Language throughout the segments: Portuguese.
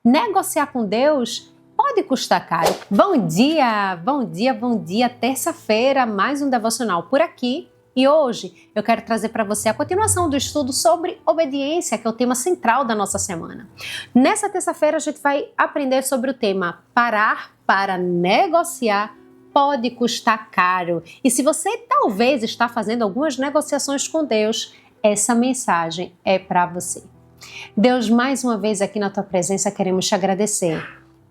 Negociar com Deus pode custar caro. Bom dia, bom dia, bom dia. Terça-feira, mais um devocional por aqui. E hoje eu quero trazer para você a continuação do estudo sobre obediência, que é o tema central da nossa semana. Nessa terça-feira a gente vai aprender sobre o tema parar para negociar pode custar caro. E se você talvez está fazendo algumas negociações com Deus, essa mensagem é para você. Deus, mais uma vez aqui na tua presença queremos te agradecer,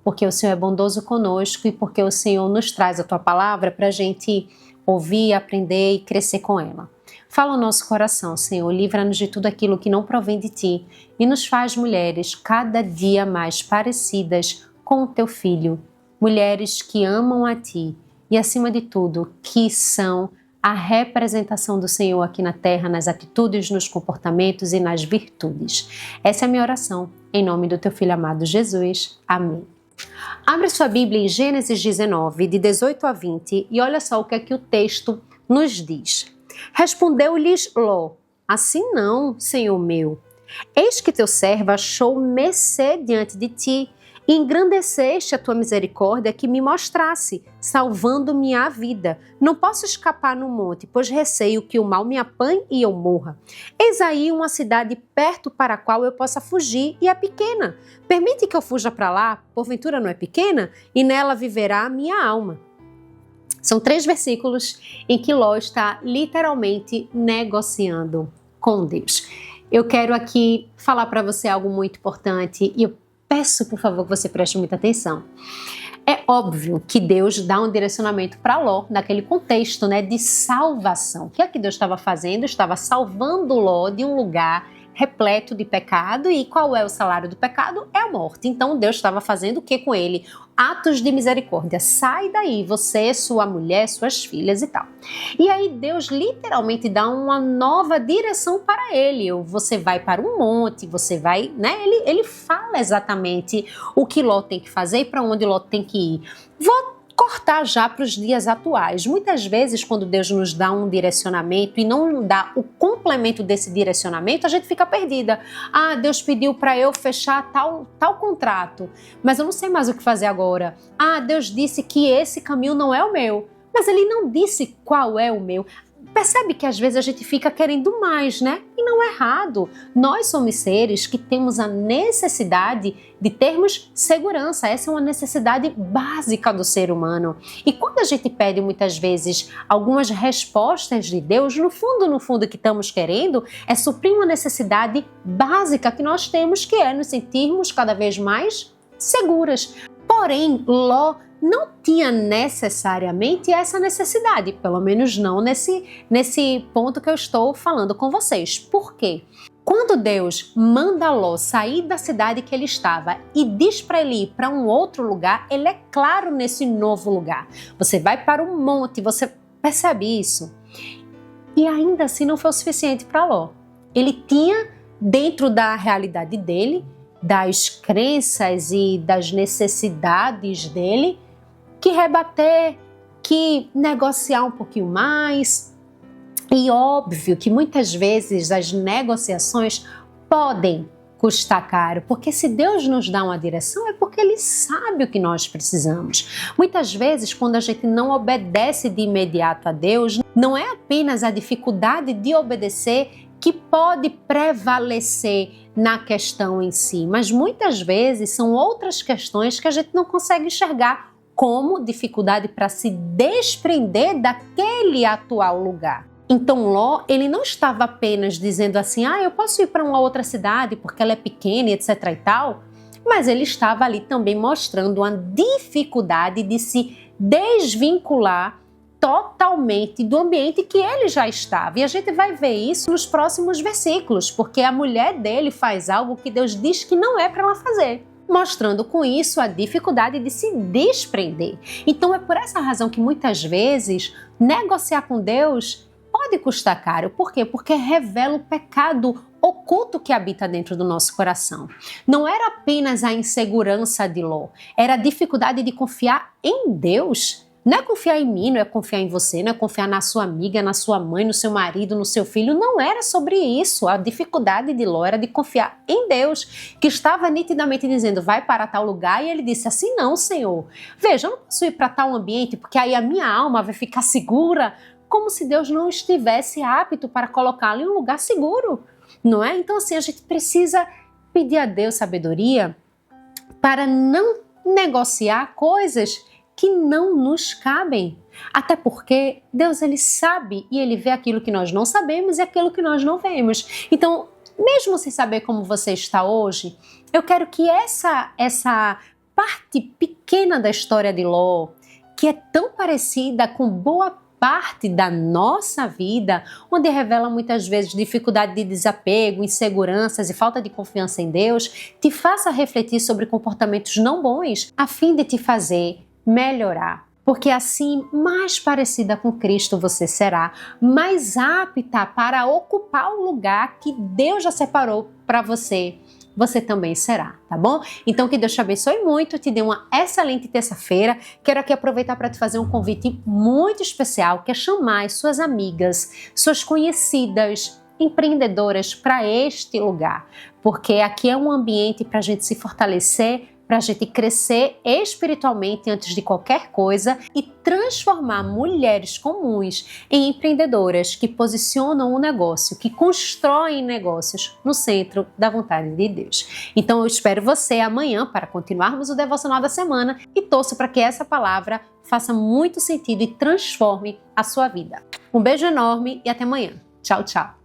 porque o Senhor é bondoso conosco e porque o Senhor nos traz a tua palavra para a gente ouvir, aprender e crescer com ela. Fala o nosso coração, Senhor, livra-nos de tudo aquilo que não provém de ti e nos faz mulheres cada dia mais parecidas com o teu Filho, mulheres que amam a ti e, acima de tudo, que são a representação do Senhor aqui na terra, nas atitudes, nos comportamentos e nas virtudes. Essa é a minha oração, em nome do teu Filho amado Jesus. Amém. Abre sua Bíblia em Gênesis 19, de 18 a 20, e olha só o que é que o texto nos diz. Respondeu-lhes Ló: assim não, Senhor meu. Eis que teu servo achou mercê diante de ti, e engrandeceste a tua misericórdia que me mostrasse, salvando-me a vida. Não posso escapar no monte, pois receio que o mal me apanhe e eu morra. Eis aí uma cidade perto para a qual eu possa fugir, e é pequena. Permite que eu fuja para lá, porventura não é pequena, e nela viverá a minha alma. São 3 versículos em que Ló está literalmente negociando com Deus. Eu quero aqui falar para você algo muito importante e eu peço, por favor, que você preste muita atenção. É óbvio que Deus dá um direcionamento para Ló, naquele contexto, de salvação. O que é que Deus estava fazendo? Estava salvando Ló de um lugar repleto de pecado. E qual é o salário do pecado? É a morte. Então Deus estava fazendo o que com ele? Atos de misericórdia. Sai daí, você, sua mulher, suas filhas e tal. E aí Deus literalmente dá uma nova direção para ele. Você vai para um monte, você vai, Ele fala exatamente o que Ló tem que fazer e para onde Ló tem que ir. Vou cortar já para os dias atuais. Muitas vezes, quando Deus nos dá um direcionamento e não dá o complemento desse direcionamento, a gente fica perdida. Ah, Deus pediu para eu fechar tal contrato, mas eu não sei mais o que fazer agora. Ah, Deus disse que esse caminho não é o meu, mas Ele não disse qual é o meu. Percebe que às vezes a gente fica querendo mais, E não é errado. Nós somos seres que temos a necessidade de termos segurança. Essa é uma necessidade básica do ser humano. E quando a gente pede muitas vezes algumas respostas de Deus, no fundo o que estamos querendo é suprir uma necessidade básica que nós temos, que é nos sentirmos cada vez mais seguras. Porém, Ló não tinha necessariamente essa necessidade, pelo menos não nesse ponto que eu estou falando com vocês. Por quê? Quando Deus manda Ló sair da cidade que ele estava e diz para ele ir para um outro lugar, ele é claro nesse novo lugar. Você vai para um monte, você percebe isso? E ainda assim não foi o suficiente para Ló. Ele tinha, dentro da realidade dele, das crenças e das necessidades dele, que rebater, que negociar um pouquinho mais. E óbvio que muitas vezes as negociações podem custar caro, porque se Deus nos dá uma direção é porque Ele sabe o que nós precisamos. Muitas vezes, quando a gente não obedece de imediato a Deus, não é apenas a dificuldade de obedecer que pode prevalecer na questão em si, mas muitas vezes são outras questões que a gente não consegue enxergar como dificuldade para se desprender daquele atual lugar. Então Ló, ele não estava apenas dizendo assim, eu posso ir para uma outra cidade porque ela é pequena, etc e tal, mas ele estava ali também mostrando uma dificuldade de se desvincular totalmente do ambiente que ele já estava. E a gente vai ver isso nos próximos versículos, porque a mulher dele faz algo que Deus diz que não é para ela fazer, mostrando com isso a dificuldade de se desprender. Então é por essa razão que muitas vezes negociar com Deus pode custar caro. Por quê? Porque revela o pecado oculto que habita dentro do nosso coração. Não era apenas a insegurança de Ló, era a dificuldade de confiar em Deus. Não é confiar em mim, não é confiar em você, não é confiar na sua amiga, na sua mãe, no seu marido, no seu filho. Não era sobre isso. A dificuldade de Ló era de confiar em Deus, que estava nitidamente dizendo, vai para tal lugar. E ele disse, assim não, Senhor. Veja, eu não posso ir para tal ambiente, porque aí a minha alma vai ficar segura, como se Deus não estivesse apto para colocá-lo em um lugar seguro, não é? Então, assim, a gente precisa pedir a Deus sabedoria para não negociar coisas que não nos cabem. Até porque Deus, ele sabe e ele vê aquilo que nós não sabemos e aquilo que nós não vemos. Então, mesmo sem saber como você está hoje, eu quero que essa parte pequena da história de Ló, que é tão parecida com boa parte da nossa vida, onde revela muitas vezes dificuldade de desapego, inseguranças e falta de confiança em Deus, te faça refletir sobre comportamentos não bons, a fim de te fazer melhorar. Porque assim, mais parecida com Cristo você será, mais apta para ocupar o lugar que Deus já separou para você. Você também será, tá bom? Então que Deus te abençoe muito, te dê uma excelente terça-feira. Quero aqui aproveitar para te fazer um convite muito especial, que é chamar as suas amigas, suas conhecidas, empreendedoras para este lugar. Porque aqui é um ambiente para a gente se fortalecer, para a gente crescer espiritualmente antes de qualquer coisa e transformar mulheres comuns em empreendedoras que posicionam o negócio, que constroem negócios no centro da vontade de Deus. Então eu espero você amanhã para continuarmos o Devocional da Semana e torço para que essa palavra faça muito sentido e transforme a sua vida. Um beijo enorme e até amanhã. Tchau, tchau.